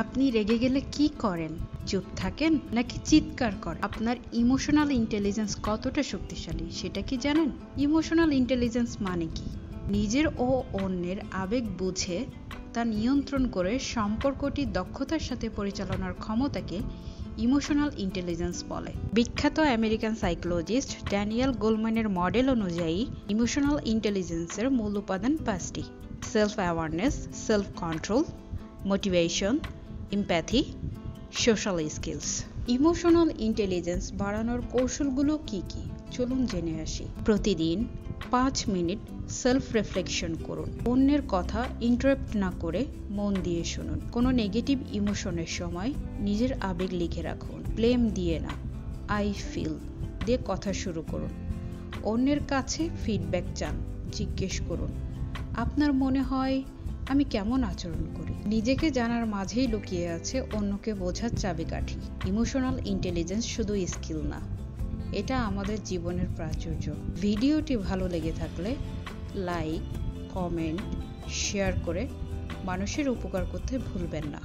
আপনি রেগে গেলে কি করেন? চুপ থাকেন নাকি চিৎকার করেন? আপনার ইমোশনাল ইন্টেলিজেন্স কতটা শক্তিশালী সেটা কি জানেন? ইমোশনাল ইন্টেলিজেন্স মানে কি? নিজের ও অন্যের আবেগ বুঝে তা নিয়ন্ত্রণ করে সম্পর্কটি দক্ষতার সাথে পরিচালনার ক্ষমতাকে ইমোশনাল ইন্টেলিজেন্স বলে। বিখ্যাত আমেরিকান সাইকোলজিস্ট ড্যানিয়েল গোলম্যানের মডেল অনুযায়ী ইমোশনাল ইন্টেলিজেন্সের মূল উপাদান 5টি: self awareness, self control, motivation, empathy, social skills. Emotional intelligence বাড়ানোর কৌশলগুলো কি কি চলুন জেনে আসি। প্রতিদিন 5 মিনিট সেলফ রিফ্লেকশন করুন। অন্যের কথা ইন্টারাপ্ট না করে মন দিয়ে শুনুন। কোনো নেগেটিভ ইমোশনের সময় নিজের আবেগ লিখে রাখুন। ব্লেম দিয়ে না, আই ফিল দিয়ে কথা শুরু করুন। অন্যের কাছে ফিডব্যাক চান, জিজ্ঞেস করুন, আপনার মনে হয় আমি কেমন আচরণ করি? নিজেকে জানার মাঝেই লুকিয়ে আছে অন্যকে বোঝার চাবিকাঠি। ইমোশনাল ইন্টেলিজেন্স শুধু স্কিল না, এটা আমাদের জীবনের প্রাচুর্য। ভিডিওটি ভালো লেগে থাকলে লাইক, কমেন্ট, শেয়ার করে মানুষের উপকার করতে ভুলবেন না।